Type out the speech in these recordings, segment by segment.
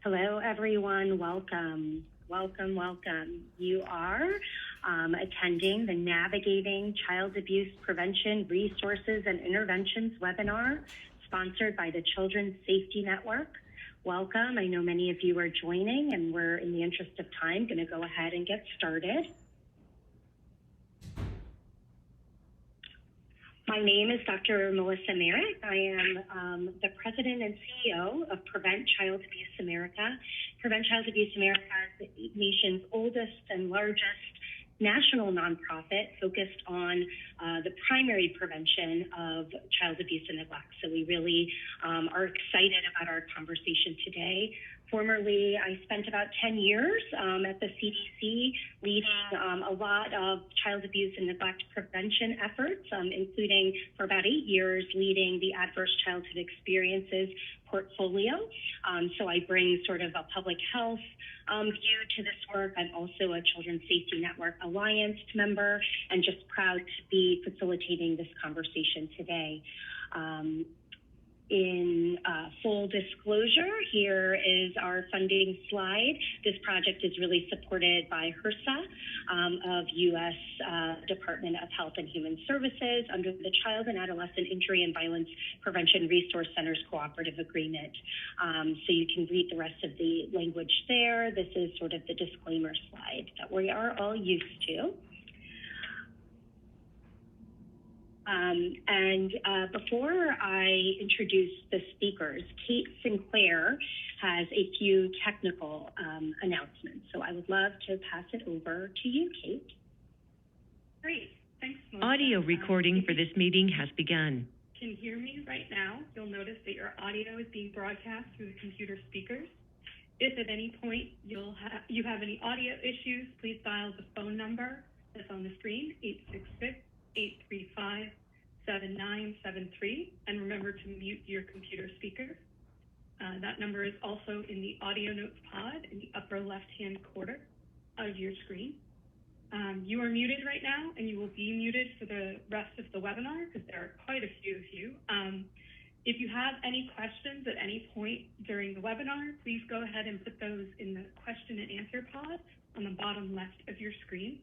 Hello, everyone. Welcome. You are attending the Navigating Child Abuse Prevention Resources and Interventions webinar sponsored by the Children's Safety Network. Welcome. I know many of you are joining, and we're, in the interest of time, going to go ahead and get started. My name is Dr. Melissa Merrick. I am the President and CEO of Prevent Child Abuse America. Prevent Child Abuse America is the nation's oldest and largest national nonprofit focused on the primary prevention of child abuse and neglect. So we really are excited about our conversation today. Formerly, I spent about 10 years at the CDC leading a lot of child abuse and neglect prevention efforts, including for about 8 years leading the Adverse Childhood Experiences portfolio. So I bring sort of a public health view to this work. I'm also a Children's Safety Network Alliance member and just proud to be facilitating this conversation today. In full disclosure, here is our funding slide. This project is really supported by HRSA of U.S. Department of Health and Human Services under the Child and Adolescent Injury and Violence Prevention Resource Centers Cooperative Agreement. So you can read the rest of the language there. This is sort of the disclaimer slide that we are all used to. Before I introduce the speakers, Kate Sinclair has a few technical announcements. So I would love to pass it over to you, Kate. Great. Thanks, Melissa. Audio recording for this meeting has begun. Can you hear me right now? You'll notice that your audio is being broadcast through the computer speakers. If at any point you have any audio issues, please dial the phone number that's on the screen, 866-835-7973, and remember to mute your computer speakers. That number is also in the audio notes pod in the upper left-hand corner of your screen. You are muted right now, and you will be muted for the rest of the webinar because there are quite a few of you. If you have any questions at any point during the webinar, please go ahead and put those in the question and answer pod on the bottom left of your screen.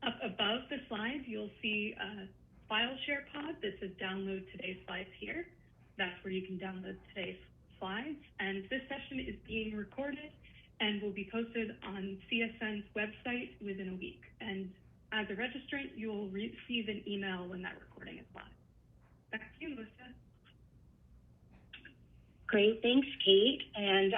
Up above the slides, you'll see a file share pod that says download today's slides here. That's where you can download today's slides. And this session is being recorded and will be posted on CSN's website within a week. And as a registrant, you will receive an email when that recording is live. Back to you, Melissa. Great, thanks, Kate. And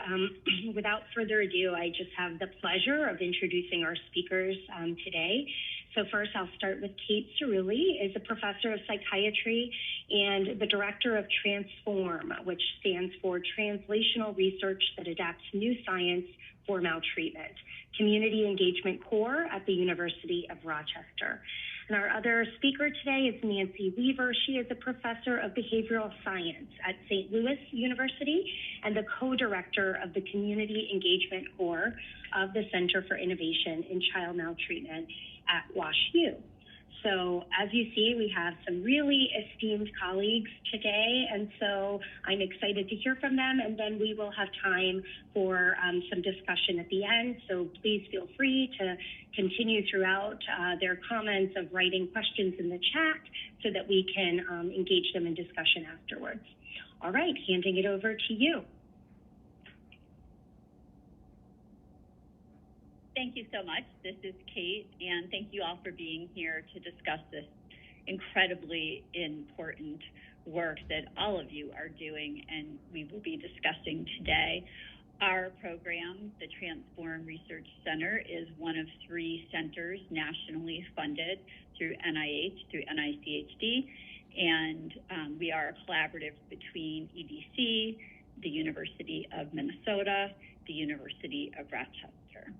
without further ado, I just have the pleasure of introducing our speakers today. So first, I'll start with Kate Cerulli, is a professor of psychiatry and the director of Transform, which stands for Translational Research that Adapts New Science for Maltreatment, Community Engagement Core at the University of Rochester. And our other speaker today is Nancy Weaver. She is a professor of behavioral science at St. Louis University and the co-director of the Community Engagement Core of the Center for Innovation in Child Maltreatment at WashU. So as you see, we have some really esteemed colleagues today, and so I'm excited to hear from them, and then we will have time for some discussion at the end. So please feel free to continue throughout their comments of writing questions in the chat so that we can engage them in discussion afterwards. All right, handing it over to you. Thank you so much. This is Kate, and thank you all for being here to discuss this incredibly important work that all of you are doing and we will be discussing today. Our program, the Transform Research Center, is one of 3 centers nationally funded through NIH, through NICHD, and we are a collaborative between EDC, the University of Minnesota, the University of Rochester.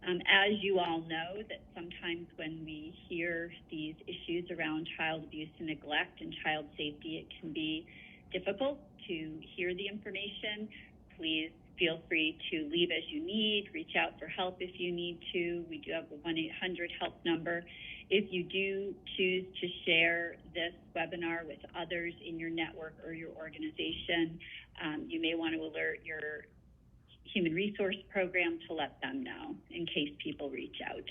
As you all know, that sometimes when we hear these issues around child abuse and neglect and child safety, it can be difficult to hear the information. Please feel free to leave as you need, reach out for help if you need to. We do have a 1-800-HELP number. If you do choose to share this webinar with others in your network or your organization, you may want to alert your human resource program to let them know in case people reach out.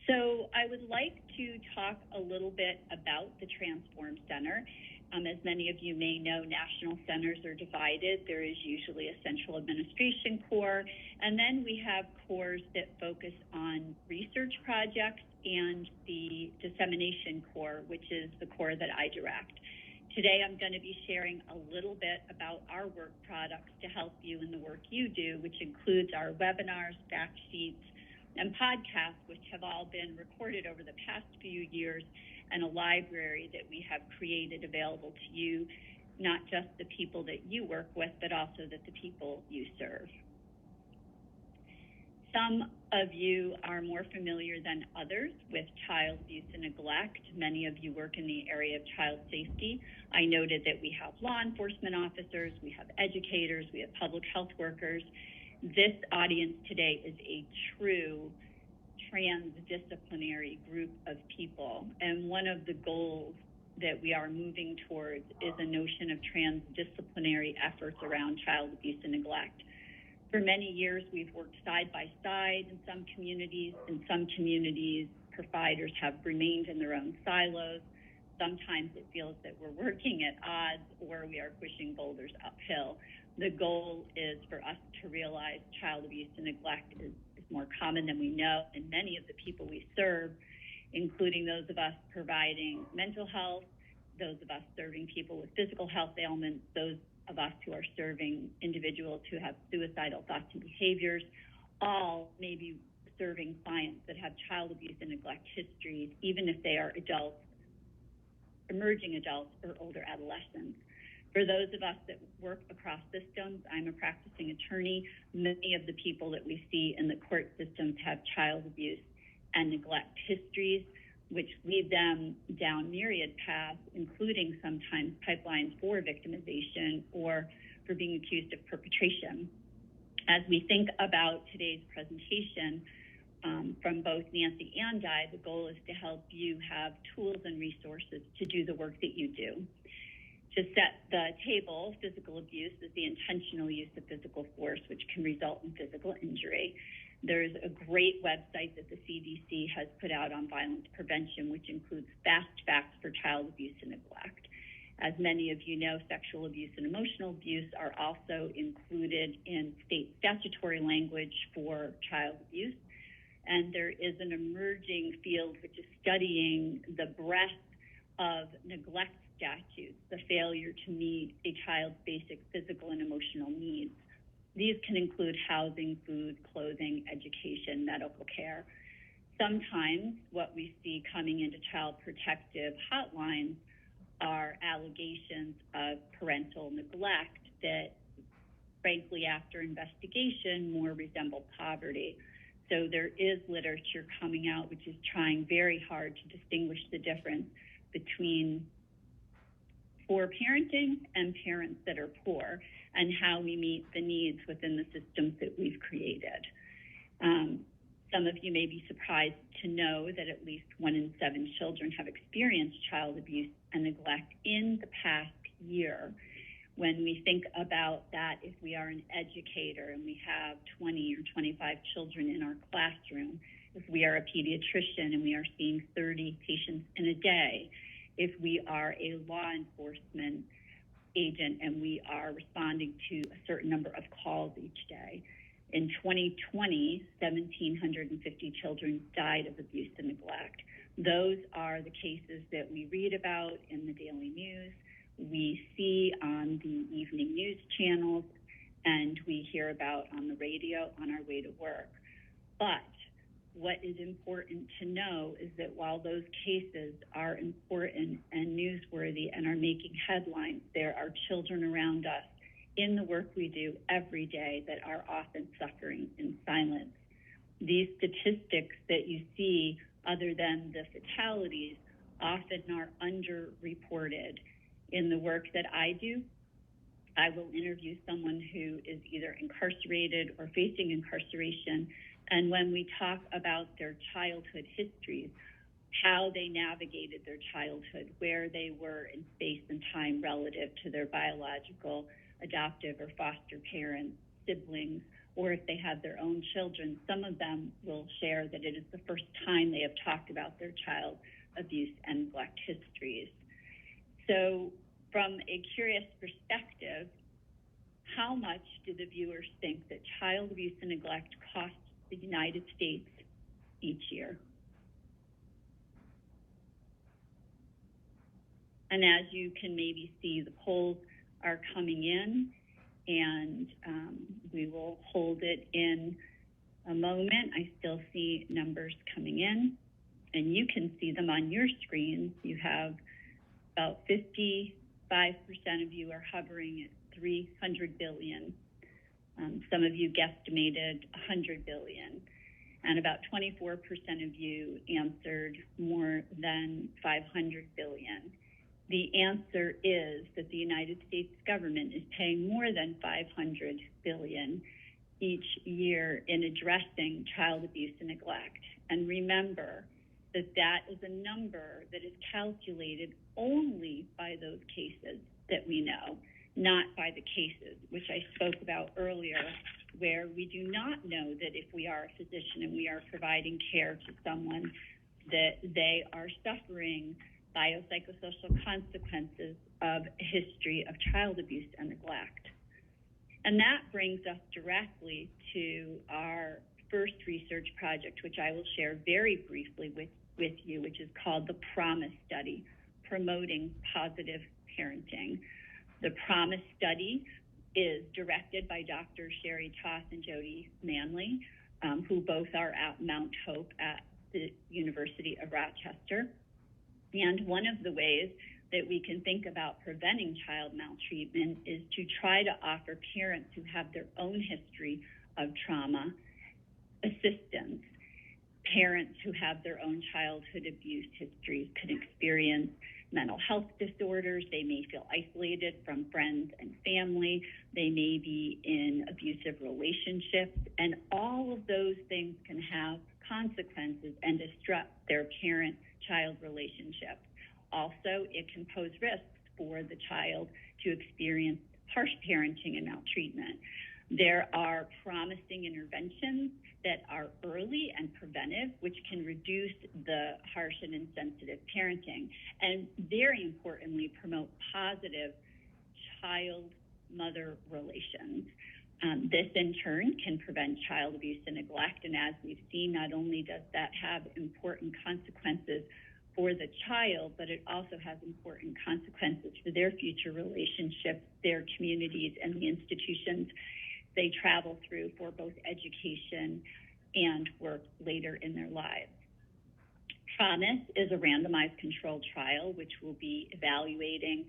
So I would like to talk a little bit about the Transform Center. As many of you may know, national centers are divided. There is usually a central administration core, and then we have cores that focus on research projects and the dissemination core, which is the core that I direct. Today, I'm going to be sharing a little bit about our work products to help you in the work you do, which includes our webinars, fact sheets, and podcasts, which have all been recorded over the past few years, and a library that we have created available to you, not just the people that you work with, but also the people you serve. Some of you are more familiar than others with child abuse and neglect. Many of you work in the area of child safety. I noted that we have law enforcement officers, we have educators, we have public health workers. This audience today is a true transdisciplinary group of people, and one of the goals that we are moving towards is a notion of transdisciplinary efforts around child abuse and neglect. For many years, we've worked side by side in some communities. In some communities, providers have remained in their own silos. Sometimes it feels that we're working at odds or we are pushing boulders uphill. The goal is for us to realize child abuse and neglect is more common than we know, and many of the people we serve, including those of us providing mental health, those of us serving people with physical health ailments, those of us who are serving individuals who have suicidal thoughts and behaviors, all may be serving clients that have child abuse and neglect histories, even if they are adults, emerging adults, or older adolescents. For those of us that work across systems, I'm a practicing attorney. Many of the people that we see in the court systems have child abuse and neglect histories, which lead them down myriad paths, including sometimes pipelines for victimization or for being accused of perpetration. As we think about today's presentation, from both Nancy and I, the goal is to help you have tools and resources to do the work that you do. To set the table, physical abuse is the intentional use of physical force, which can result in physical injury. There's a great website that the CDC has put out on violence prevention, which includes fast facts for child abuse and neglect. As many of you know, sexual abuse and emotional abuse are also included in state statutory language for child abuse. And there is an emerging field which is studying the breadth of neglect statutes, the failure to meet a child's basic physical and emotional needs. These can include housing, food, clothing, education, medical care. Sometimes what we see coming into child protective hotlines are allegations of parental neglect that, frankly, after investigation, more resemble poverty. So there is literature coming out which is trying very hard to distinguish the difference between poor parenting and parents that are poor, and how we meet the needs within the systems that we've created. Some of you may be surprised to know that at least 1 in 7 children have experienced child abuse and neglect in the past year. When we think about that, if we are an educator and we have 20 or 25 children in our classroom, if we are a pediatrician and we are seeing 30 patients in a day, if we are a law enforcement agent and we are responding to a certain number of calls each day. In 2020, 1,750 children died of abuse and neglect. Those are the cases that we read about in the daily news, we see on the evening news channels, and we hear about on the radio on our way to work. But what is important to know is that while those cases are important and newsworthy and are making headlines, there are children around us in the work we do every day that are often suffering in silence. These statistics that you see, other than the fatalities, often are underreported. In the work that I do, I will interview someone who is either incarcerated or facing incarceration, and when we talk about their childhood histories, how they navigated their childhood, where they were in space and time relative to their biological, adoptive, or foster parents, siblings, or if they have their own children, some of them will share that it is the first time they have talked about their child abuse and neglect histories. So from a curious perspective, how much do the viewers think that child abuse and neglect costs the United States each year? And as you can maybe see, the polls are coming in, and we will hold it in a moment. I still see numbers coming in, and you can see them on your screens. You have about 55% of you are hovering at 300 billion. Some of you guesstimated 100 billion, and about 24% of you answered more than 500 billion. The answer is that the United States government is paying more than 500 billion each year in addressing child abuse and neglect. And remember that that is a number that is calculated only by those cases that we know, not by the cases which I spoke about earlier, where we do not know that if we are a physician and we are providing care to someone, that they are suffering biopsychosocial consequences of a history of child abuse and neglect. And that brings us directly to our first research project, which I will share very briefly with you, which is called the PROMISE Study, Promoting Positive Parenting. The PROMISE Study is directed by Dr. Sherry Toss and Jody Manley, who both are at Mount Hope at the University of Rochester. And one of the ways that we can think about preventing child maltreatment is to try to offer parents who have their own history of trauma assistance. Parents who have their own childhood abuse histories could experience mental health disorders. They may feel isolated from friends and family. They may be in abusive relationships. And all of those things can have consequences and disrupt their parent-child relationship. Also, it can pose risks for the child to experience harsh parenting and maltreatment. There are promising interventions that are early and preventive, which can reduce the harsh and insensitive parenting, and very importantly, promote positive child-mother relations. This, in turn, can prevent child abuse and neglect, and as we've seen, not only does that have important consequences for the child, but it also has important consequences for their future relationships, their communities, and the institutions they travel through for both education and work later in their lives. PROMISE is a randomized controlled trial which will be evaluating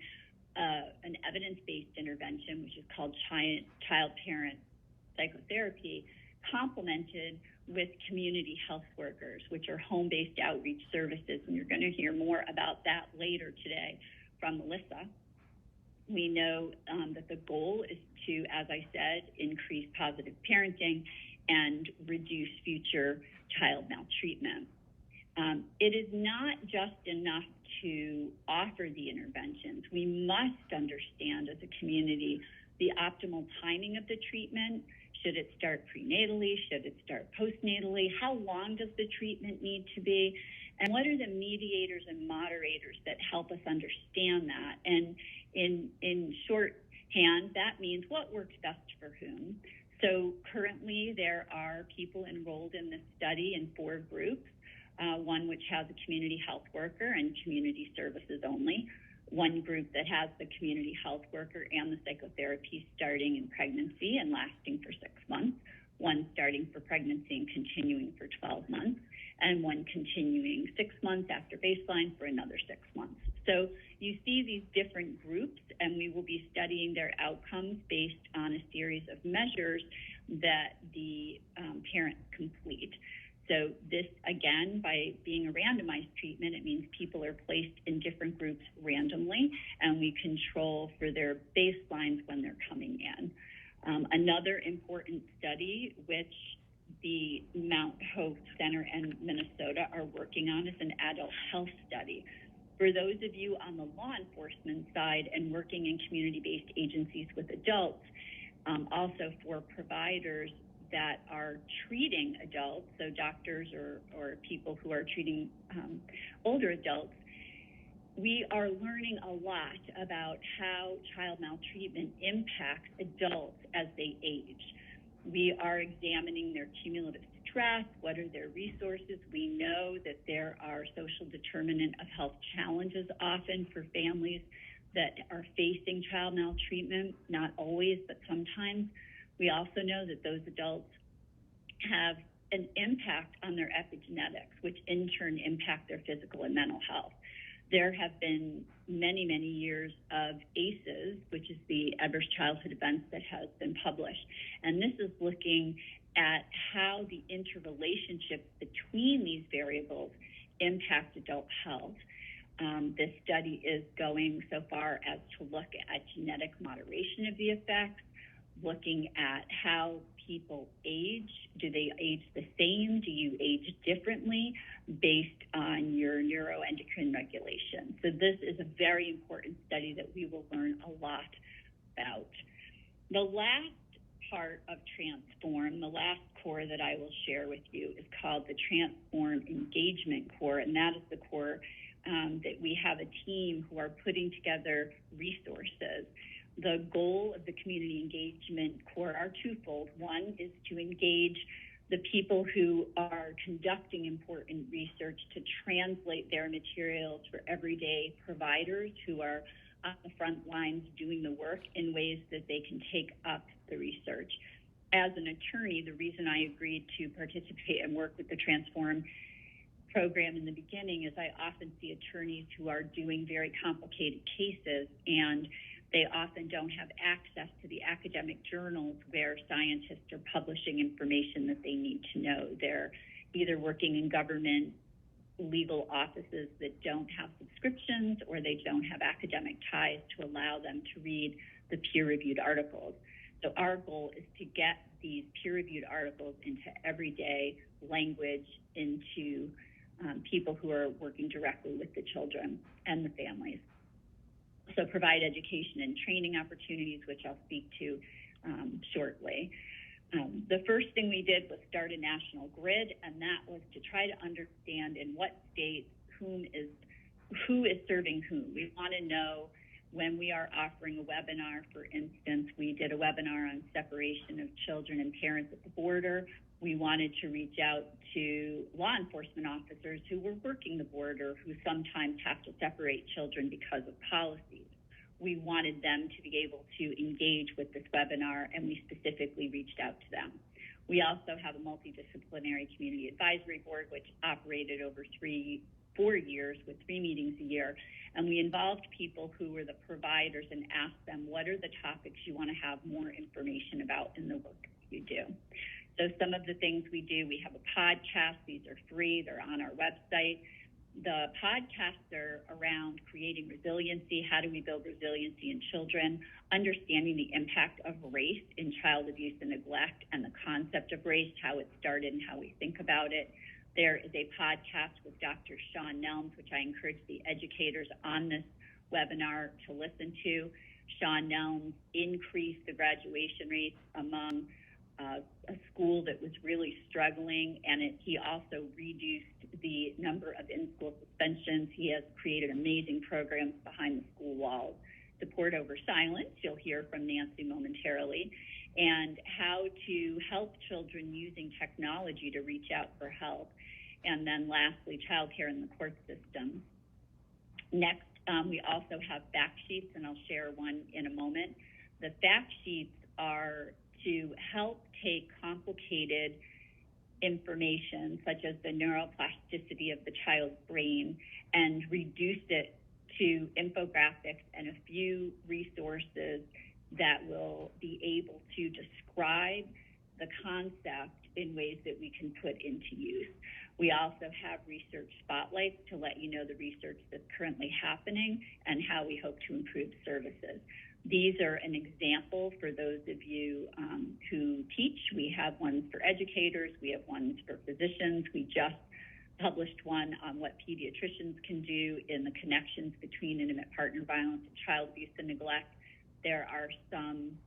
an evidence-based intervention, which is called child-parent psychotherapy, complemented with community health workers, which are home-based outreach services, and you're going to hear more about that later today from Melissa. We know that the goal is to, as I said, increase positive parenting and reduce future child maltreatment. It is not just enough to offer the interventions. We must understand as a community the optimal timing of the treatment. Should it start prenatally? Should it start postnatally? How long does the treatment need to be? And what are the mediators and moderators that help us understand that? And in shorthand, that means what works best for whom. So currently there are people enrolled in this study in 4 groups, one which has a community health worker and community services only, one group that has the community health worker and the psychotherapy starting in pregnancy and lasting for 6 months, one starting for pregnancy and continuing for 12 months, and one continuing 6 months after baseline for another 6 months. So you see these different groups, and we will be studying their outcomes based on a series of measures that the parents complete. So this, again, by being a randomized treatment, it means people are placed in different groups randomly, and we control for their baselines when they're coming in. Another important study, which the Mount Hope Center in Minnesota are working on, is an adult health study. For those of you on the law enforcement side and working in community-based agencies with adults, also for providers, that are treating adults, so doctors or people who are treating older adults, we are learning a lot about how child maltreatment impacts adults as they age. We are examining their cumulative stress, what are their resources. We know that there are social determinant of health challenges often for families that are facing child maltreatment, not always, but sometimes. We also know that those adults have an impact on their epigenetics, which in turn impact their physical and mental health. There have been many, many years of ACEs, which is the Adverse Childhood Events that has been published. And this is looking at how the interrelationship between these variables impact adult health. This study is going so far as to look at genetic moderation of the effects, looking at how people age. Do they age the same? Do you age differently based on your neuroendocrine regulation? So this is a very important study that we will learn a lot about. The last part of Transform, the last core that I will share with you, is called the Transform Engagement Core, and that is the core that we have a team who are putting together resources. The goal of the community engagement core are twofold. One is to engage the people who are conducting important research to translate their materials for everyday providers who are on the front lines doing the work in ways that they can take up the research. As an attorney, the reason I agreed to participate and work with the Transform program in the beginning is I often see attorneys who are doing very complicated cases, and they often don't have access to the academic journals where scientists are publishing information that they need to know. They're either working in government legal offices that don't have subscriptions, or they don't have academic ties to allow them to read the peer-reviewed articles. So our goal is to get these peer-reviewed articles into everyday language, into people who are working directly with the children and the families. So provide education and training opportunities, which I'll speak to shortly. The first thing we did was start a national grid, and that was to try to understand in what states who is serving whom. We want to know when we are offering a webinar. For instance, we did a webinar on separation of children and parents at the border. We wanted to reach out to law enforcement officers who were working the border, who sometimes have to separate children because of policies. We wanted them to be able to engage with this webinar, and we specifically reached out to them. We also have a multidisciplinary community advisory board, which operated over 4 years with 3 meetings a year. And we involved people who were the providers and asked them, what are the topics you want to have more information about in the work you do? So some of the things we do, we have a podcast. These are free. They're on our website. The podcasts are around creating resiliency. How do we build resiliency in children? Understanding the impact of race in child abuse and neglect, and the concept of race, how it started and how we think about it. There is a podcast with Dr. Sean Nelms, which I encourage the educators on this webinar to listen to. Sean Nelms increased the graduation rates among a school that was really struggling, and he also reduced the number of in-school suspensions. He has created amazing programs behind the school walls. Support over silence, you'll hear from Nancy momentarily, and how to help children using technology to reach out for help. And then lastly, childcare in the court system. Next, we also have fact sheets, and I'll share one in a moment. The fact sheets are to help take complicated information, such as the neuroplasticity of the child's brain, and reduce it to infographics and a few resources that will be able to describe the concept in ways that we can put into use. We also have research spotlights to let you know the research that's currently happening and how we hope to improve services. These are an example for those of you who teach. We have ones for educators. We have ones for physicians. We just published one on what pediatricians can do in the connections between intimate partner violence and child abuse and neglect. There are some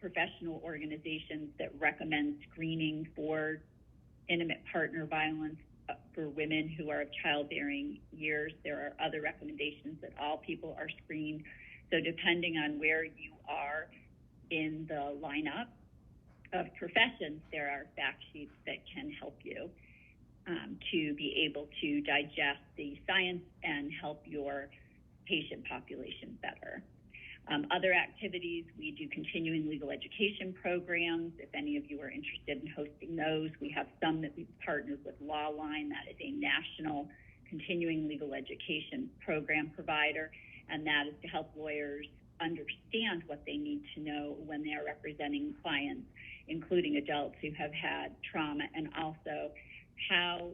professional organizations that recommend screening for intimate partner violence for women who are of childbearing years. There are other recommendations that all people are screened. So depending on where you are in the lineup of professions, there are fact sheets that can help you to be able to digest the science and help your patient population better. Other activities, we do continuing legal education programs. If any of you are interested in hosting those, we have some that we've partnered with Lawline. That is a national continuing legal education program provider, and that is to help lawyers understand what they need to know when they are representing clients, including adults who have had trauma, and also how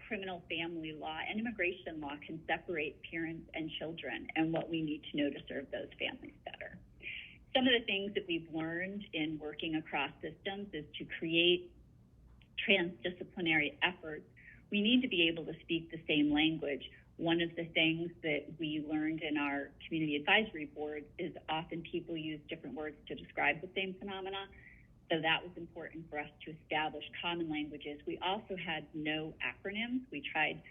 criminal family law and immigration law can separate parents and children, and what we need to know to serve those families better. Some of the things that we've learned in working across systems is to create transdisciplinary efforts. We need to be able to speak the same language. One of the things that we learned in our community advisory boards is often people use different words to describe the same phenomena. So that was important for us to establish common languages. We also had no acronyms. We tried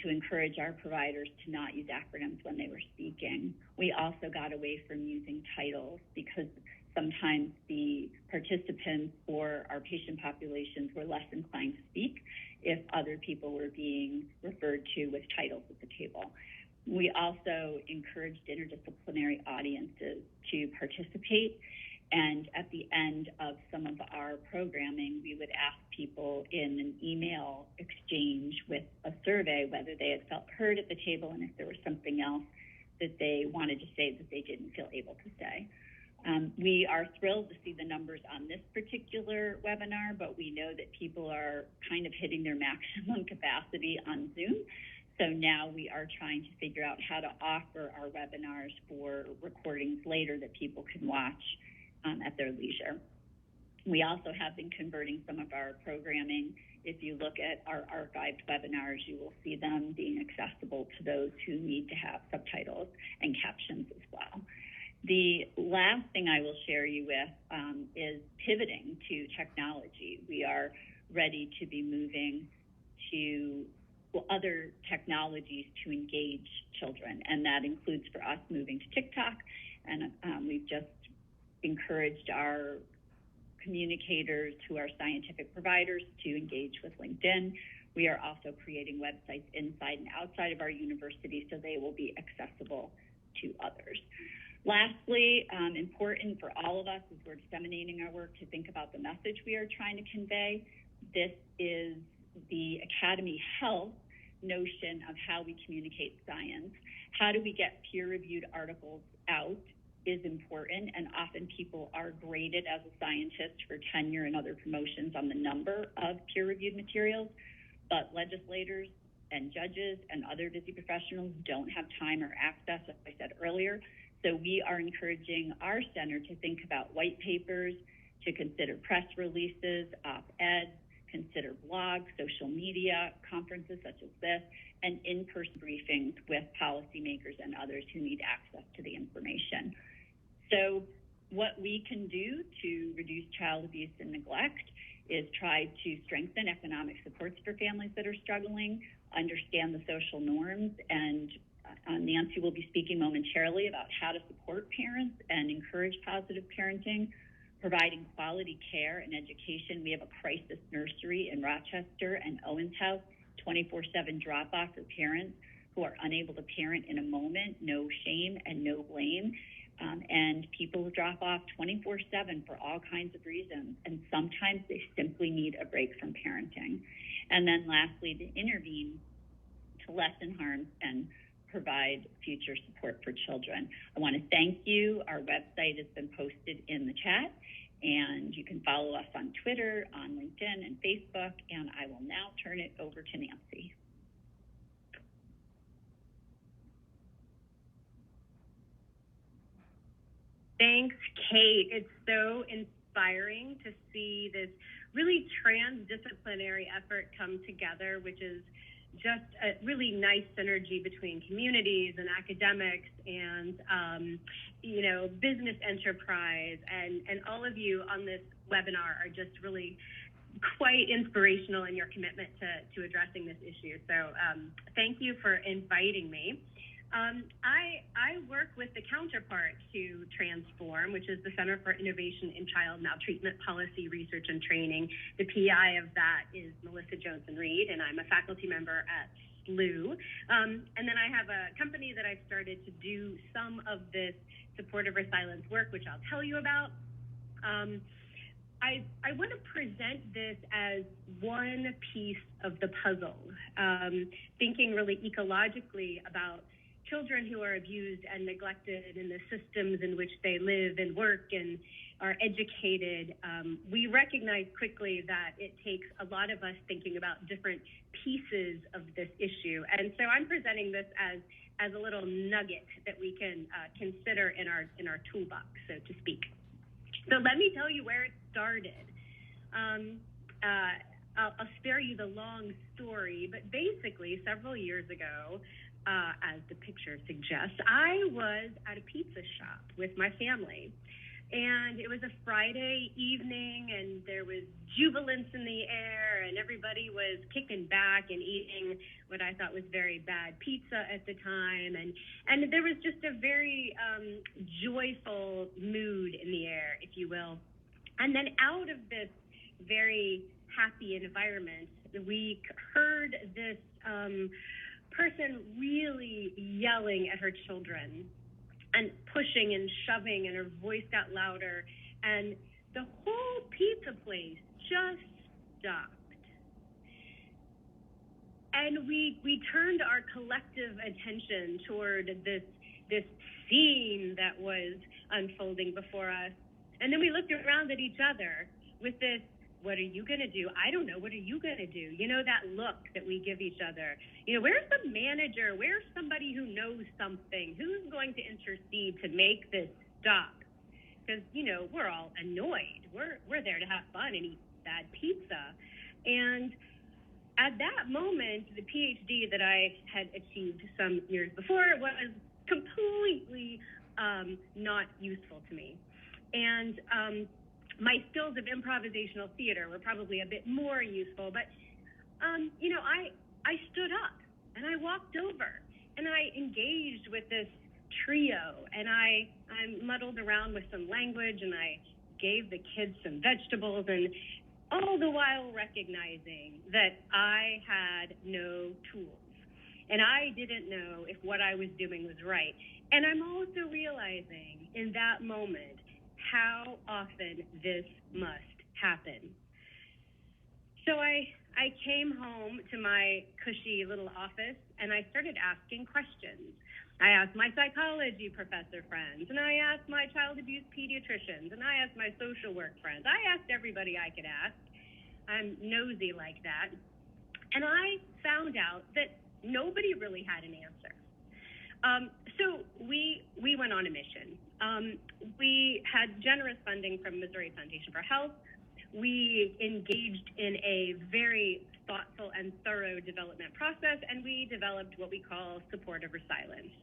to encourage our providers to not use acronyms when they were speaking. We also got away from using titles because sometimes the participants or our patient populations were less inclined to speak if other people were being referred to with titles at the table. We also encouraged interdisciplinary audiences to participate. And at the end of some of our programming, we would ask people in an email exchange with a survey whether they had felt heard at the table and if there was something else that they wanted to say that they didn't feel able to say. We are thrilled to see the numbers on this particular webinar, but we know that people are kind of hitting their maximum capacity on Zoom. So now we are trying to figure out how to offer our webinars for recordings later that people can watch at their leisure. We also have been converting some of our programming. If you look at our archived webinars, you will see them being accessible to those who need to have subtitles and captions as well. The last thing I will share you with is pivoting to technology. We are ready to be moving to other technologies to engage children, and that includes for us moving to TikTok, and we've just encouraged our communicators who are scientific providers to engage with LinkedIn. We are also creating websites inside and outside of our university so they will be accessible to others. Lastly, important for all of us as we're disseminating our work to think about the message we are trying to convey. This is the Academy Health notion of how we communicate science. How do we get peer-reviewed articles out is important, and often people are graded as a scientist for tenure and other promotions on the number of peer-reviewed materials, but legislators and judges and other busy professionals don't have time or access, as I said earlier. So we are encouraging our center to think about white papers, to consider press releases, op-eds, consider blogs, social media, conferences such as this, and in-person briefings with policymakers and others who need access to the information. So what we can do to reduce child abuse and neglect is try to strengthen economic supports for families that are struggling, understand the social norms, and Nancy will be speaking momentarily about how to support parents and encourage positive parenting, providing quality care and education. We have a crisis nursery in Rochester and Owens House, 24/7 drop-off for parents who are unable to parent in a moment, no shame and no blame. And people drop off 24/7 for all kinds of reasons, and sometimes they simply need a break from parenting. And then lastly, to intervene to lessen harm and provide future support for children. I want to thank you. Our website has been posted in the chat, and you can follow us on Twitter, on LinkedIn, and Facebook, and I will now turn it over to Nancy. Thanks, Kate. It's so inspiring to see this really transdisciplinary effort come together, which is just a really nice synergy between communities and academics and, business enterprise. And all of you on this webinar are just really quite inspirational in your commitment to addressing this issue. So thank you for inviting me. I work with the counterpart to Transform, which is the Center for Innovation in Child Maltreatment Policy Research and Training. The PI of that is Melissa Johnson-Reed, and I'm a faculty member at SLU. And then I have a company that I've started to do some of this supportive resilience work, which I'll tell you about. I want to present this as one piece of the puzzle, thinking really ecologically about children who are abused and neglected in the systems in which they live and work and are educated. We recognize quickly that it takes a lot of us thinking about different pieces of this issue. And so I'm presenting this as a little nugget that we can consider in our toolbox, so to speak. So let me tell you where it started. I'll spare you the long story, but basically several years ago, as the picture suggests, I was at a pizza shop with my family. And it was a Friday evening, and there was jubilance in the air, and everybody was kicking back and eating what I thought was very bad pizza at the time. And there was just a very joyful mood in the air, if you will. And then out of this very happy environment, we heard this person really yelling at her children and pushing and shoving, and her voice got louder, and the whole pizza place just stopped. And we turned our collective attention toward this scene that was unfolding before us. And then we looked around at each other with this, what are you going to do? I don't know. What are you going to do? You know, that look that we give each other. You know, where's the manager? Where's somebody who knows something? Who's going to intercede to make this stop? Because, you know, we're all annoyed. We're there to have fun and eat bad pizza. And at that moment, the PhD that I had achieved some years before was completely not useful to me. And my skills of improvisational theater were probably a bit more useful, but, I stood up and I walked over and I engaged with this trio, and I muddled around with some language, and I gave the kids some vegetables, and all the while recognizing that I had no tools and I didn't know if what I was doing was right. And I'm also realizing in that moment how often this must happen. So I came home to my cushy little office, and I started asking questions. I asked my psychology professor friends, and I asked my child abuse pediatricians, and I asked my social work friends. I asked everybody I could ask. I'm nosy like that. And I found out that nobody really had an answer. So we went on a mission. We had generous funding from Missouri Foundation for Health. We engaged in a very thoughtful and thorough development process, and we developed what we call supportive resilience.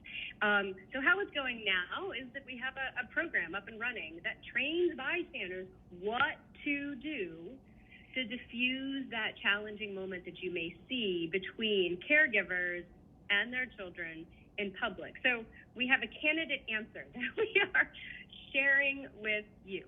So how it's going now is that we have a program up and running that trains bystanders what to do to diffuse that challenging moment that you may see between caregivers and their children in public. So we have a candidate answer that we are sharing with you.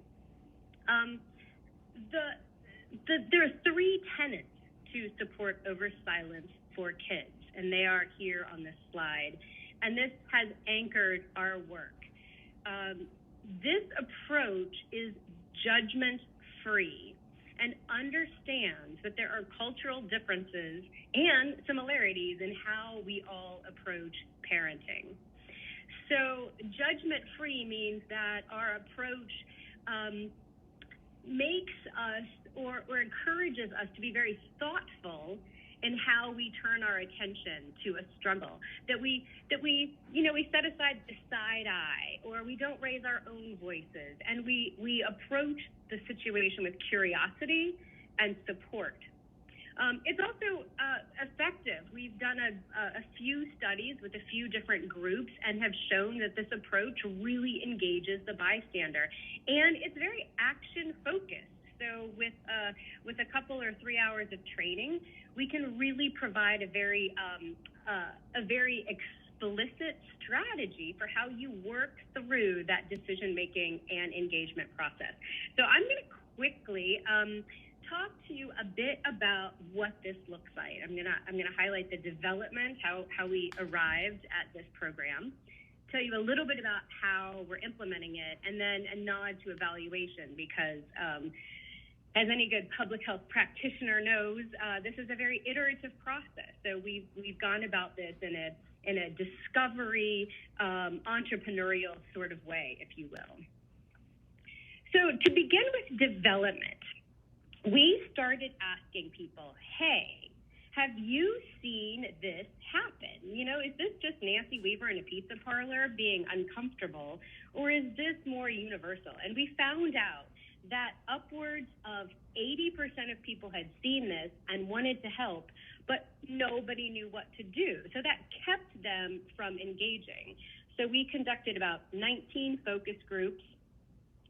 There are three tenets to support over silence for kids, and they are here on this slide. And this has anchored our work. This approach is judgment-free and understands that there are cultural differences and similarities in how we all approach parenting. So judgment-free means that our approach makes us or encourages us to be very thoughtful in how we turn our attention to a struggle, that we set aside the side eye, or we don't raise our own voices, and we approach the situation with curiosity and support. It's also effective. We've done a few studies with a few different groups and have shown that this approach really engages the bystander, and it's very action focused. So with a couple or 3 hours of training, we can really provide a very explicit strategy for how you work through that decision-making and engagement process. So I'm going to quickly talk to you a bit about what this looks like. I'm gonna highlight the development, how we arrived at this program, tell you a little bit about how we're implementing it, and then a nod to evaluation, because as any good public health practitioner knows, this is a very iterative process. So we've gone about this in a discovery, entrepreneurial sort of way, if you will. So to begin with development, we started asking people, hey, have you seen this happen? You know, is this just Nancy Weaver in a pizza parlor being uncomfortable, or is this more universal? And we found out that upwards of 80% of people had seen this and wanted to help, but nobody knew what to do. So that kept them from engaging. So we conducted about 19 focus groups.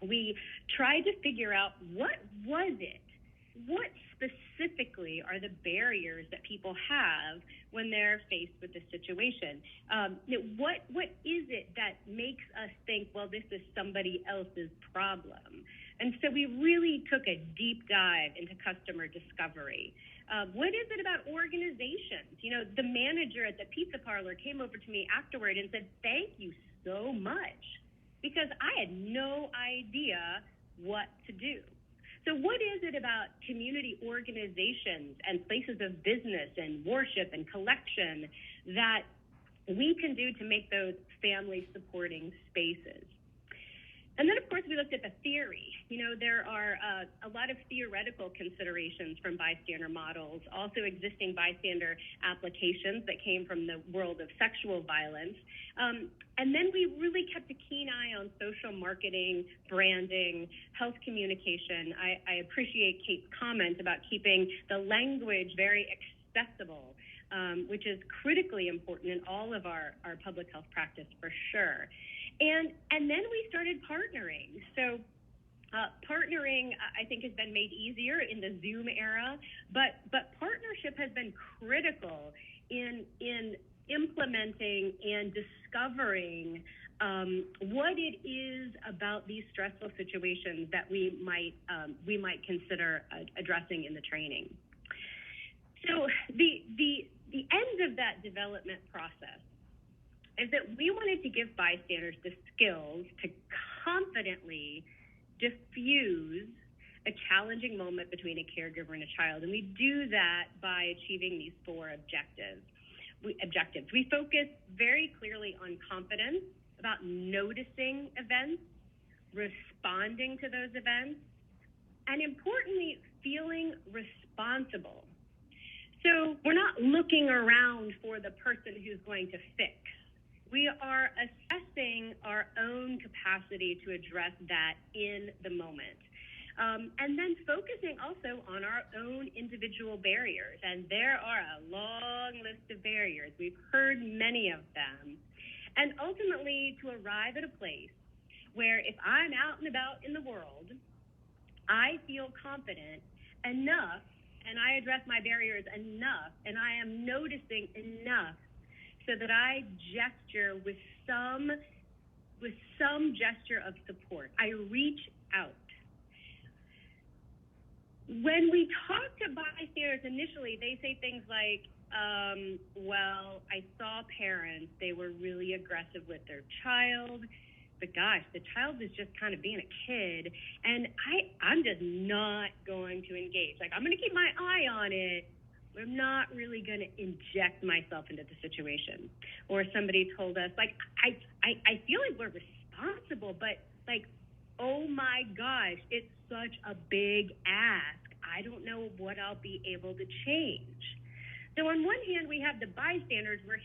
We tried to figure out, what was it? What specifically are the barriers that people have when they're faced with this situation? What is it that makes us think, well, this is somebody else's problem? And so we really took a deep dive into customer discovery. What is it about organizations? You know, the manager at the pizza parlor came over to me afterward and said, thank you so much, because I had no idea what to do. So what is it about community organizations and places of business and worship and collection that we can do to make those family supporting spaces? And then, of course, we looked at the theory. You know, there are a lot of theoretical considerations from bystander models, also existing bystander applications that came from the world of sexual violence. And then we really kept a keen eye on social marketing, branding, health communication. I appreciate Kate's comment about keeping the language very accessible, which is critically important in all of our public health practice for sure. And then we started partnering. So partnering, I think, has been made easier in the Zoom era, but partnership has been critical in implementing and discovering what it is about these stressful situations that we might consider addressing in the training. So the end of that development process is that we wanted to give bystanders the skills to confidently diffuse a challenging moment between a caregiver and a child. And we do that by achieving these 4 objectives. We focus very clearly on confidence, about noticing events, responding to those events, and importantly, feeling responsible. So we're not looking around for the person who's going to fix. We are assessing our own capacity to address that in the moment. And then focusing also on our own individual barriers. And there are a long list of barriers. We've heard many of them. And ultimately, to arrive at a place where if I'm out and about in the world, I feel confident enough, and I address my barriers enough, and I am noticing enough so that I gesture with some gesture of support. I reach out. When we talk to bystanders initially, they say things like, well, I saw parents, they were really aggressive with their child, but gosh, the child is just kind of being a kid, and I'm just not going to engage. Like, I'm going to keep my eye on it, but I'm not really going to inject myself into the situation. Or somebody told us, like, I feel like we're responsible, but like, oh my gosh, it's such a big ask. I don't know what I'll be able to change. So on one hand, we have the bystanders we're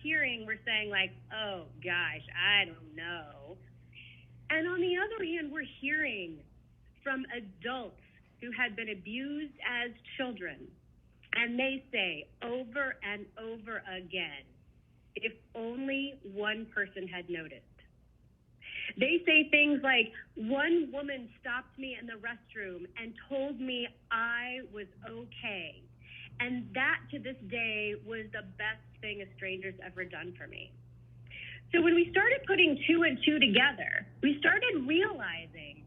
saying like, oh gosh, I don't know. And on the other hand, we're hearing from adults who had been abused as children And they say over and over again, if only one person had noticed. They say things like, one woman stopped me in the restroom and told me I was okay. And that, to this day, was the best thing a stranger's ever done for me. So when we started putting two and two together, we started realizing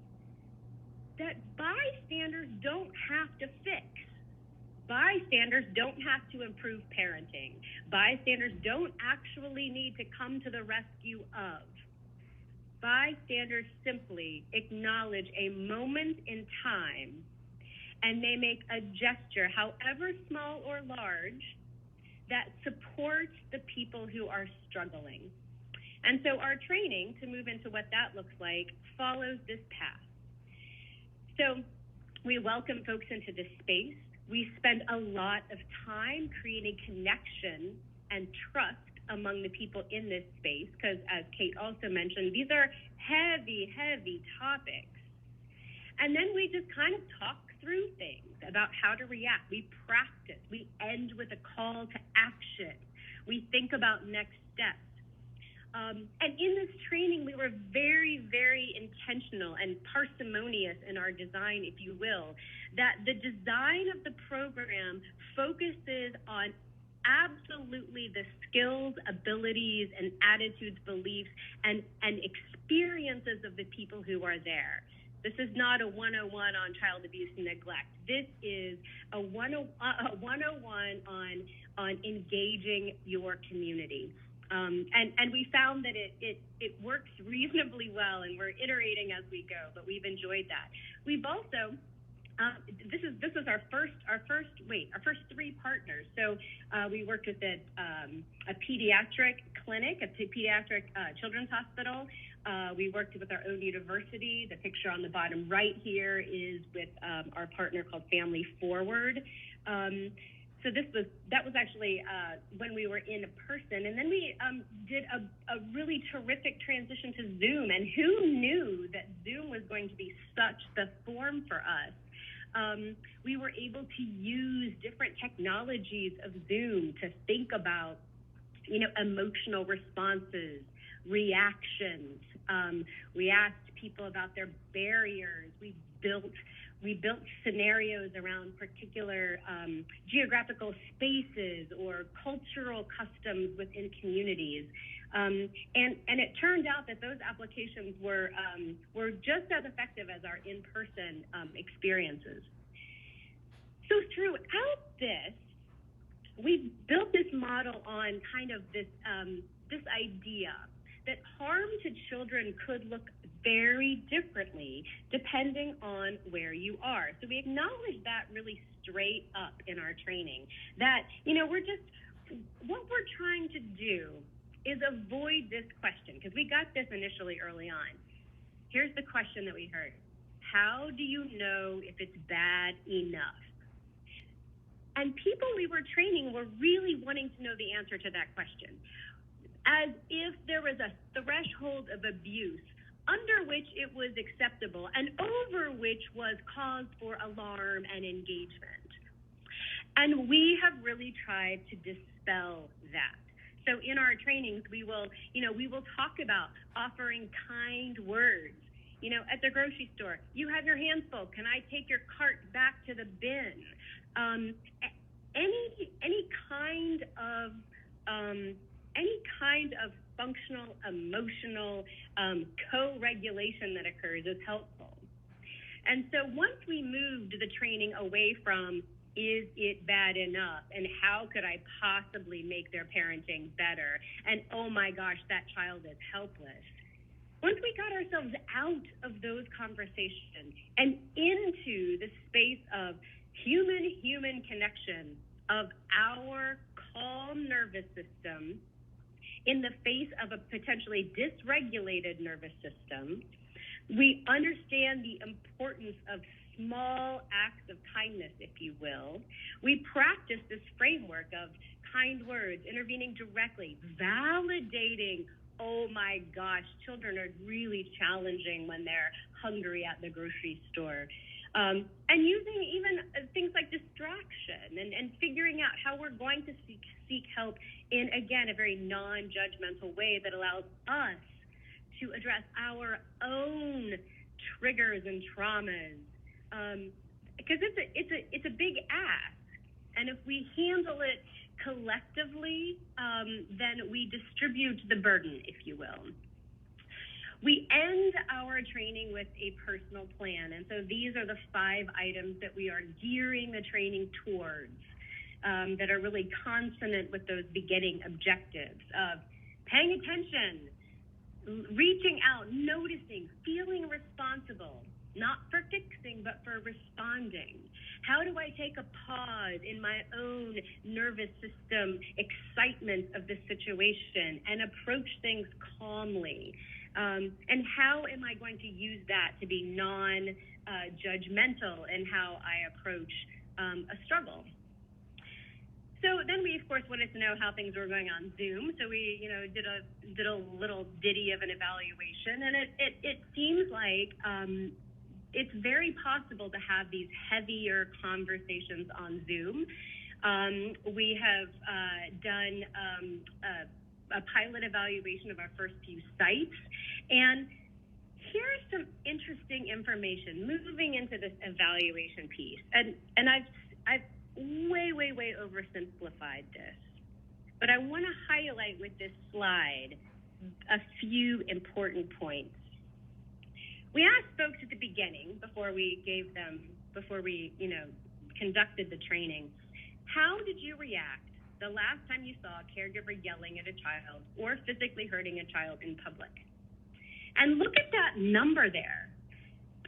that bystanders don't have to fix. Bystanders don't have to improve parenting. Bystanders don't actually need to come to the rescue of. Bystanders simply acknowledge a moment in time, and they make a gesture, however small or large, that supports the people who are struggling. And so our training, to move into what that looks like, follows this path. So we welcome folks into this space. We spend a lot of time creating connection and trust among the people in this space, because as Kate also mentioned, these are heavy, heavy topics. And then we just kind of talk through things about how to react. We practice. We end with a call to action. We think about next steps. And in this training, we were very, very intentional and parsimonious in our design, if you will, that the design of the program focuses on absolutely the skills, abilities, and attitudes, beliefs, and experiences of the people who are there. This is not a 101 on child abuse and neglect. This is a 101 on engaging your community. And we found that it works reasonably well, and we're iterating as we go, but we've enjoyed that. We've also this is our first three partners. So we worked with a pediatric clinic, a pediatric children's hospital. We worked with our own university. The picture on the bottom right here is with our partner called Family Forward. So that was actually when we were in person, and then we did a really terrific transition to Zoom. And who knew that Zoom was going to be such the form for us? We were able to use different technologies of Zoom to think about, emotional responses, reactions. We asked people about their barriers. We built scenarios around particular geographical spaces or cultural customs within communities. And it turned out that those applications were just as effective as our in-person experiences. So throughout this, we built this model on kind of this idea that harm to children could look very differently depending on where you are. So we acknowledge that really straight up in our training, that, what we're trying to do is avoid this question, because we got this initially early on. Here's the question that we heard. How do you know if it's bad enough? And people we were training were really wanting to know the answer to that question, as if there was a threshold of abuse under which it was acceptable and over which was cause for alarm and engagement. And we have really tried to dispel that. So in our trainings, we will talk about offering kind words. At the grocery store, you have your hands full. Can I take your cart back to the bin? Any kind of functional, emotional co-regulation that occurs is helpful. And so once we moved the training away from is it bad enough and how could I possibly make their parenting better, and oh my gosh, that child is helpless. Once we got ourselves out of those conversations and into the space of human-human connection of our calm nervous system in the face of a potentially dysregulated nervous system, we understand the importance of small acts of kindness, if you will. We practice this framework of kind words, intervening directly, validating, oh my gosh, children are really challenging when they're hungry at the grocery store. And using even things like distraction and figuring how we're going to seek help in, again, a very non-judgmental way that allows us to address our own triggers and traumas. Because it's a big ask. And if we handle it collectively, then we distribute the burden, if you will. We end our training with a personal plan. And so these are the 5 items that we are gearing the training towards, that are really consonant with those beginning objectives of paying attention, reaching out, noticing, feeling responsible, not for fixing, but for responding. How do I take a pause in my own nervous system excitement of the situation and approach things calmly? And how am I going to use that to be non-judgmental in how I approach a struggle? So then we, of course, wanted to know how things were going on Zoom. So we, did a little ditty of an evaluation, and it seems like it's very possible to have these heavier conversations on Zoom. We have done a pilot evaluation of our first few sites, and here's some interesting information moving into this evaluation piece. And I've way oversimplified this, but I want to highlight with this slide a few important points. We asked folks at the beginning, before we conducted the training, how did you react the last time you saw a caregiver yelling at a child or physically hurting a child in public? And look at that number there.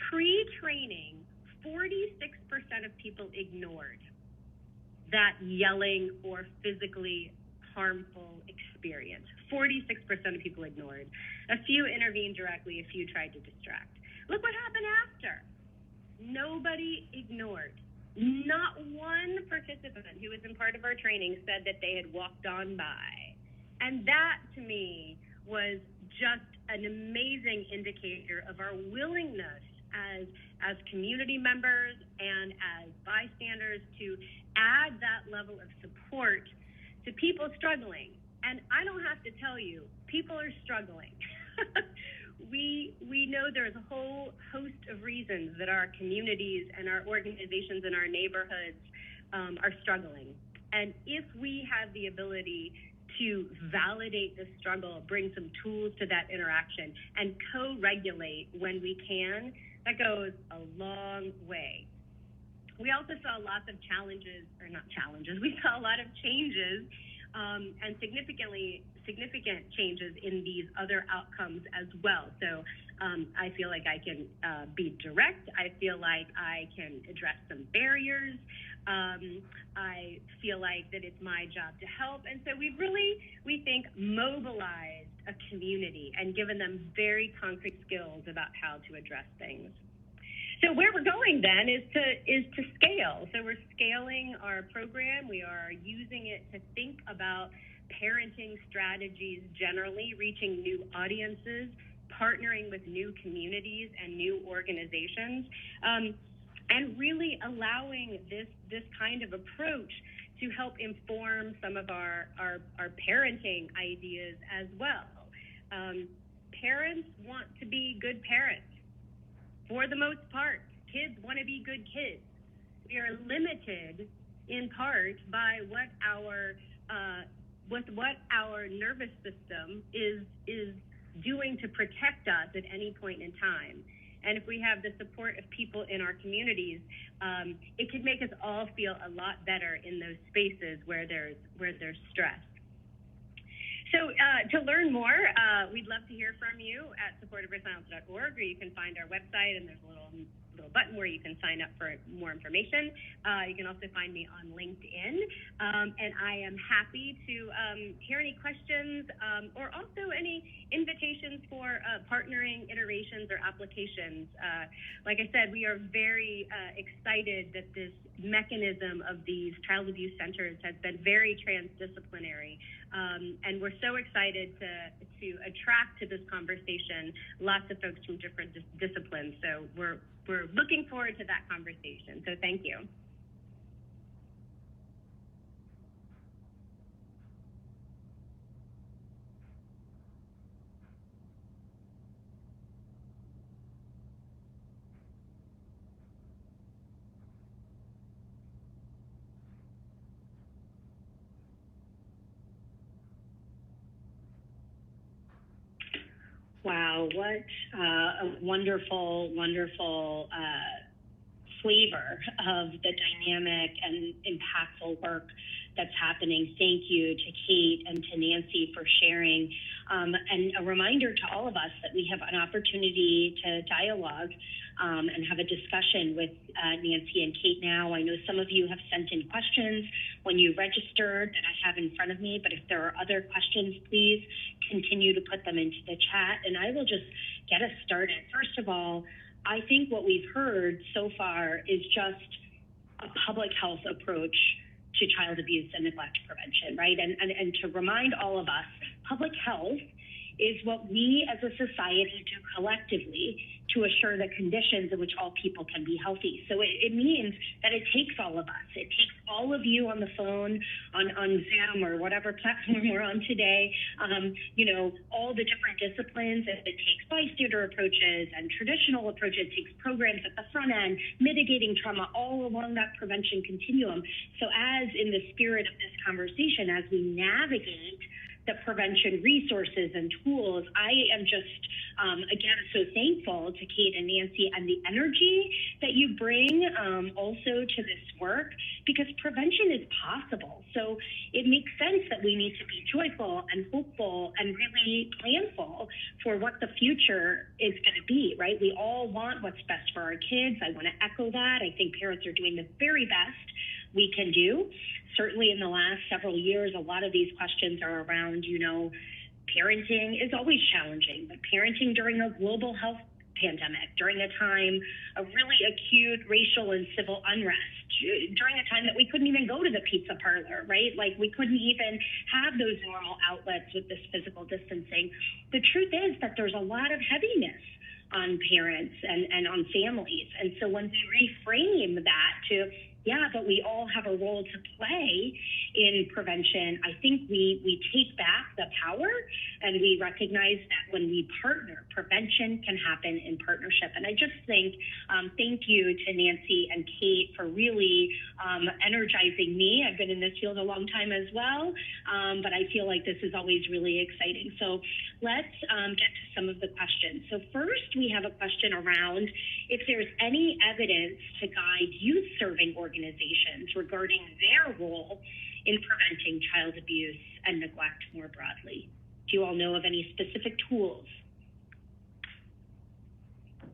Pre-training, 46% of people ignored that yelling or physically harmful experience. 46% of people ignored. A few intervened directly, a few tried to distract. Look what happened after. Nobody ignored. Not one participant who was in part of our training said that they had walked on by. And that, to me, was just an amazing indicator of our willingness as community members and as bystanders to add that level of support to people struggling. And I don't have to tell you, people are struggling. We know there's a whole host of reasons that our communities and our organizations and our neighborhoods are struggling. And if we have the ability to validate the struggle, bring some tools to that interaction, and co-regulate when we can, that goes a long way. We also saw lots of we saw a lot of changes and significant changes in these other outcomes as well. So I feel like I can be direct. I feel like I can address some barriers. I feel like that it's my job to help. And so we've really, we think, mobilized a community and given them very concrete skills about how to address things. So where we're going then is to scale. So we're scaling our program. We are using it to think about parenting strategies generally, reaching new audiences, partnering with new communities and new organizations, and really allowing this kind of approach to help inform some of our parenting ideas as well. Parents want to be good parents. For the most part, kids want to be good kids. We are limited in part by what our nervous system is doing to protect us at any point in time. And if we have the support of people in our communities, it could make us all feel a lot better in those spaces where there's stress. So to learn more, we'd love to hear from you at supportoversilence.org, or you can find our website, and there's a little button where you can sign up for more information. You can also find me on LinkedIn, and I am happy to hear any questions or also any invitations for partnering iterations or applications. Like I said, we are very excited that this mechanism of these child abuse centers has been very transdisciplinary, and we're so excited to attract to this conversation lots of folks from different disciplines. So we're looking forward to that conversation. So thank you. Wow, what a wonderful, wonderful flavor of the dynamic and impactful work that's happening. Thank you to Kate and to Nancy for sharing. And a reminder to all of us that we have an opportunity to dialogue and have a discussion with Nancy and Kate now. I know some of you have sent in questions when you registered that I have in front of me, but if there are other questions, please continue to put them into the chat and I will just get us started. First of all, I think what we've heard so far is just a public health approach to child abuse and neglect prevention, right? And to remind all of us, public health is what we as a society do collectively to assure the conditions in which all people can be healthy. So it means that it takes all of us. It takes all of you on the phone, on Zoom or whatever platform we're on today, all the different disciplines. It takes bystander approaches and traditional approaches. It takes programs at the front end, mitigating trauma all along that prevention continuum. So as in the spirit of this conversation, as we navigate the prevention resources and tools, I am just, again, so thankful to Kate and Nancy and the energy that you bring also to this work, because prevention is possible. So it makes sense that we need to be joyful and hopeful and really planful for what the future is going to be, right? We all want what's best for our kids. I want to echo that. I think parents are doing the very best we can do. Certainly in the last several years, a lot of these questions are around, parenting is always challenging, but parenting during a global health pandemic, during a time of really acute racial and civil unrest, during a time that we couldn't even go to the pizza parlor, right? Like we couldn't even have those normal outlets with this physical distancing. The truth is that there's a lot of heaviness on parents and on families. And so when we reframe that to, but we all have a role to play in prevention, I think we take back the power and we recognize that when we partner, prevention can happen in partnership. And I just think, thank you to Nancy and Kate for really energizing me. I've been in this field a long time as well, but I feel like this is always really exciting. So let's get to some of the questions. So first, we have a question around if there's any evidence to guide youth serving organizations regarding their role in preventing child abuse and neglect more broadly. Do you all know of any specific tools?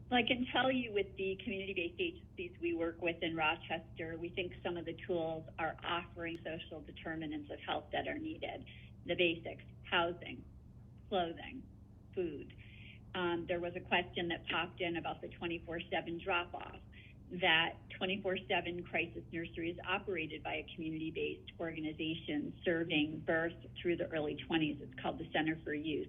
Well, I can tell you with the community-based agencies we work with in Rochester, we think some of the tools are offering social determinants of health that are needed. The basics: housing, clothing, food. There was a question that popped in about the 24/7 drop-off. That 24/7 crisis nursery is operated by a community-based organization serving birth through the early 20s. It's called the Center for Youth.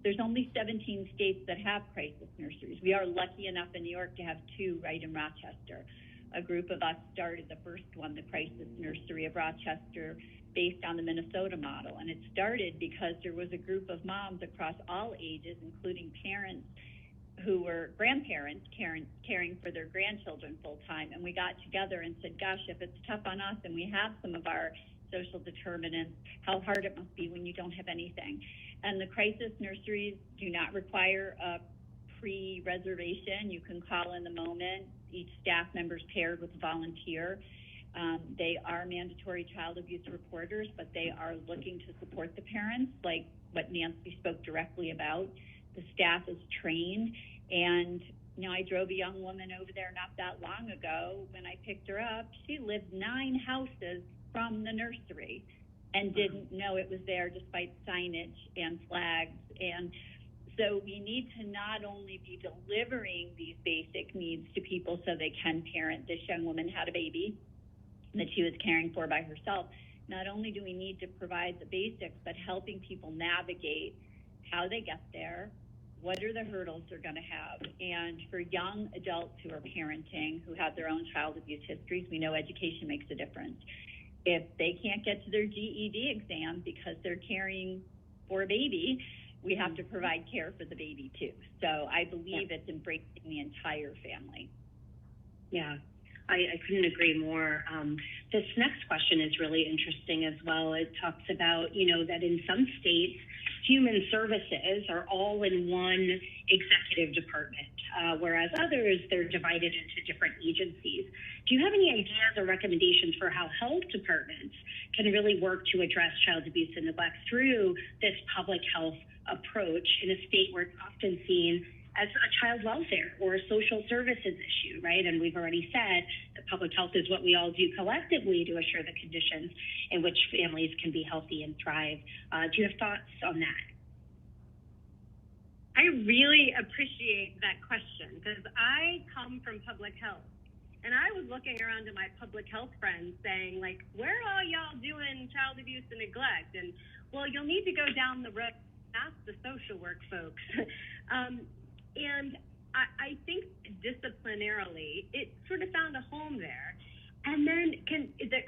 There's only 17 states that have crisis nurseries. We are lucky enough in New York to have 2 right in Rochester. A group of us started the first one, the Crisis Nursery of Rochester, based on the Minnesota model. And it started because there was a group of moms across all ages, including parents who were grandparents caring for their grandchildren full time. And we got together and said, gosh, if it's tough on us and we have some of our social determinants, how hard it must be when you don't have anything. And the crisis nurseries do not require a pre-reservation. You can call in the moment. Each staff member is paired with a volunteer. They are mandatory child abuse reporters, but they are looking to support the parents, like what Nancy spoke directly about. The staff is trained, and I drove a young woman over there not that long ago. When I picked her up, she lived 9 houses from the nursery and didn't know it was there despite signage and flags. And so we need to not only be delivering these basic needs to people so they can parent. This young woman had a baby that she was caring for by herself. Not only do we need to provide the basics, but helping people navigate how they get there, what are the hurdles they're going to have. And for young adults who are parenting, who have their own child abuse histories, we know education makes a difference. If they can't get to their GED exam because they're caring for a baby, we have to provide care for the baby too. So I believe it's embracing the entire family. Yeah. I couldn't agree more. This next question is really interesting as well. It talks about, that in some states, human services are all in one executive department, whereas others, they're divided into different agencies. Do you have any ideas or recommendations for how health departments can really work to address child abuse and neglect through this public health approach in a state where it's often seen as a child welfare or a social services issue, right? And we've already said that public health is what we all do collectively to assure the conditions in which families can be healthy and thrive. Do you have thoughts on that? I really appreciate that question because I come from public health. And I was looking around to my public health friends saying, like, where are y'all doing child abuse and neglect? And, well, you'll need to go down the road, ask the social work folks. And I think disciplinarily, it sort of found a home there. And then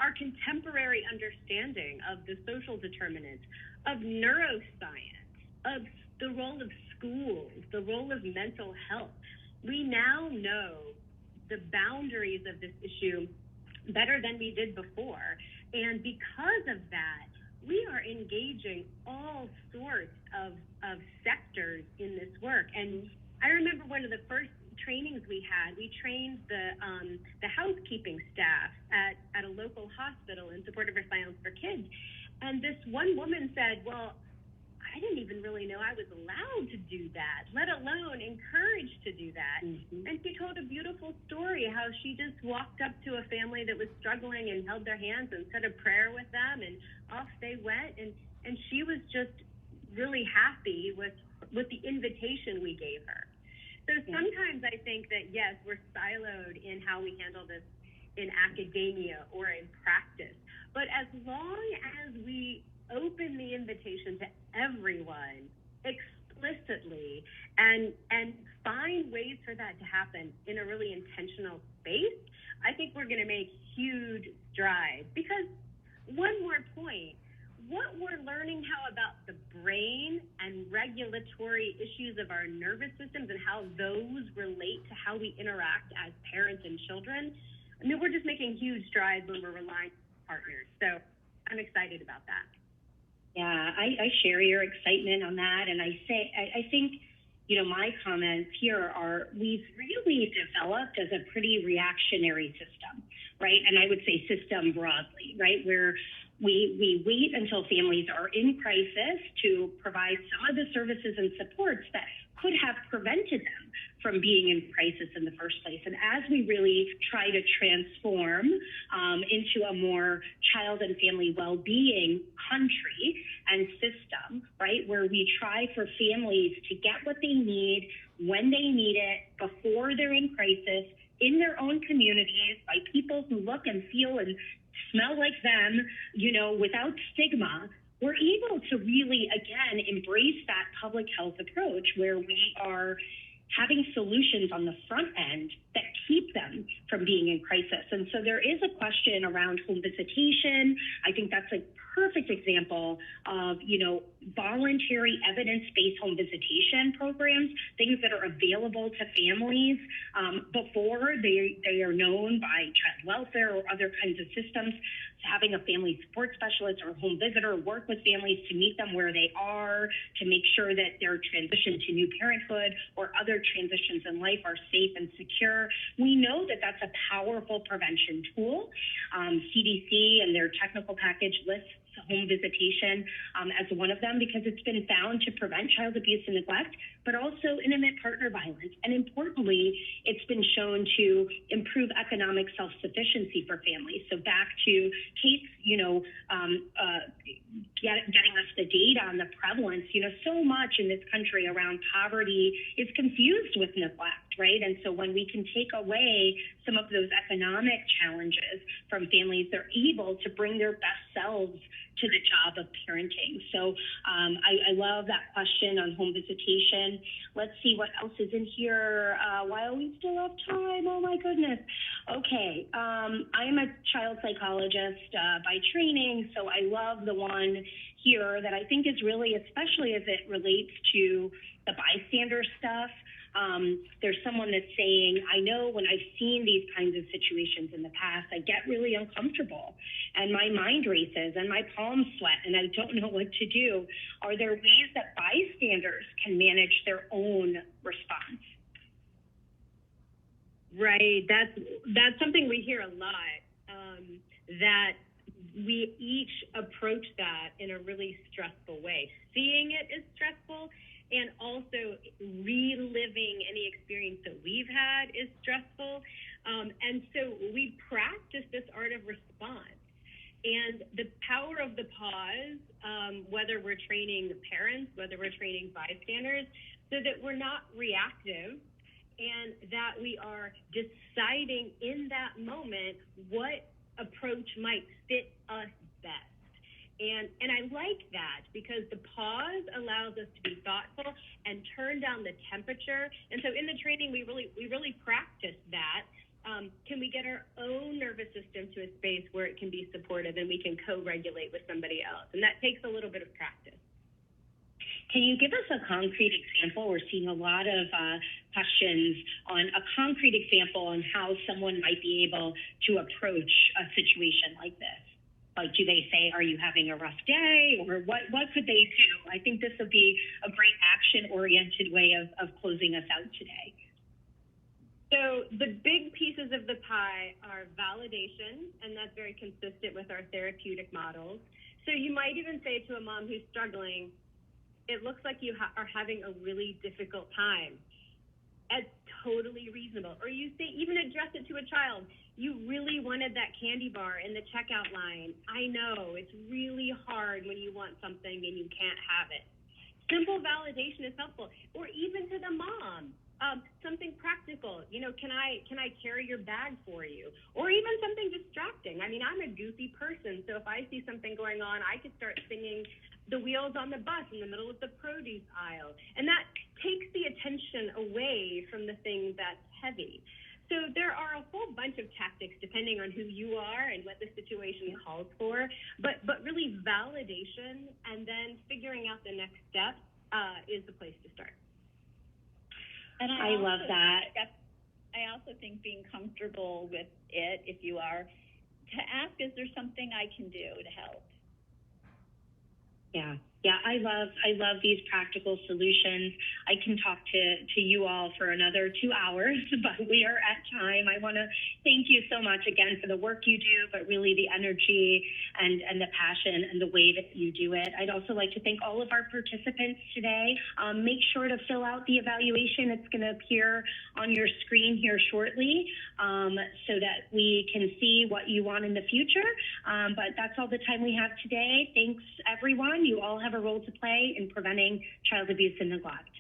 our contemporary understanding of the social determinants, of neuroscience, of the role of schools, the role of mental health. We now know the boundaries of this issue better than we did before. And because of that, we are engaging all sorts of sectors in this work. And I remember one of the first trainings we had, we trained the housekeeping staff at a local hospital in support of violence for kids. And this one woman said, well, I didn't even really know I was allowed to do that, let alone encouraged to do that. Mm-hmm. And she told a beautiful story how she just walked up to a family that was struggling and held their hands and said a prayer with them, and off they went. And she was just really happy with the invitation we gave her. So sometimes I think that, yes, we're siloed in how we handle this in academia or in practice. But as long as we open the invitation to everyone explicitly and find ways for that to happen in a really intentional space, I think we're going to make huge strides. Because one more point, what we're learning how about the brain and regulatory issues of our nervous systems and how those relate to how we interact as parents and children, I mean, we're just making huge strides when we're relying on partners. So I'm excited about that. Yeah, I share your excitement on that. And I think, my comments here are we've really developed as a pretty reactionary system, right? And I would say system broadly, right? Where we wait until families are in crisis to provide some of the services and supports that could have prevented them from being in crisis in the first place. And as we really try to transform into a more child and family well-being country and system, right, where we try for families to get what they need when they need it, before they're in crisis, in their own communities, by people who look and feel and smell like them, without stigma, we're able to really, again, embrace that public health approach where we are having solutions on the front end that keep them from being in crisis. And so there is a question around home visitation. I think that's a perfect example of, voluntary evidence-based home visitation programs, things that are available to families before they are known by child welfare or other kinds of systems. Having a family support specialist or a home visitor work with families to meet them where they are, to make sure that their transition to new parenthood or other transitions in life are safe and secure. We know that that's a powerful prevention tool. CDC and their technical package lists home visitation as one of them because it's been found to prevent child abuse and neglect, but also intimate partner violence. And importantly, it's been shown to improve economic self-sufficiency for families. So back to Kate's, getting us the data on the prevalence, so much in this country around poverty is confused with neglect, right? And so when we can take away some of those economic challenges from families, they're able to bring their best selves to the job of parenting. So I love that question on home visitation. Let's see what else is in here while we still have time. Oh my goodness. Okay, I'm a child psychologist by training, so I love the one here that I think is really, especially as it relates to the bystander stuff, There's someone that's saying, I know when I've seen these kinds of situations in the past, I get really uncomfortable and my mind races and my palms sweat and I don't know what to do. Are there ways that bystanders can manage their own response? Right. That's something we hear a lot, that we each approach that in a really stressful way. Seeing it is stressful, and also reliving any experience that we've had is stressful. And so we practice this art of response. And the power of the pause, whether we're training parents, whether we're training bystanders, so that we're not reactive, and that we are deciding in that moment what approach might fit us best. And I like that because the pause allows us to be thoughtful and turn down the temperature. And so in the training, we really practice that. Can we get our own nervous system to a space where it can be supportive and we can co-regulate with somebody else? And that takes a little bit of practice. Can you give us a concrete example? We're seeing a lot of questions on a concrete example on how someone might be able to approach a situation like this. Like, do they say, are you having a rough day? Or what could they do? I think this would be a great action-oriented way of closing us out today. So the big pieces of the pie are validation, and that's very consistent with our therapeutic models. So you might even say to a mom who's struggling, it looks like you are having a really difficult time. That's totally reasonable. Or you say, even address it to a child. You really wanted that candy bar in the checkout line. I know, it's really hard when you want something and you can't have it. Simple validation is helpful. Or even to the mom, something practical. You know, can I carry your bag for you? Or even something distracting. I mean, I'm a goofy person, so if I see something going on, I could start singing The Wheels on the Bus in the middle of the produce aisle. And that takes the attention away from the thing that's heavy. So there are a whole bunch of tactics depending on who you are and what the situation calls for. But really validation and then figuring out the next step is the place to start. And I love that. I also think being comfortable with it, if you are, to ask, is there something I can do to help? Yeah, I love these practical solutions. I can talk to you all for another 2 hours, but we are at time. I want to thank you so much again for the work you do, but really the energy and the passion and the way that you do it. I'd also like to thank all of our participants today. Make sure to fill out the evaluation. It's going to appear on your screen here shortly, so that we can see what you want in the future. But that's all the time we have today. Thanks, everyone. You all have a role to play in preventing child abuse and neglect.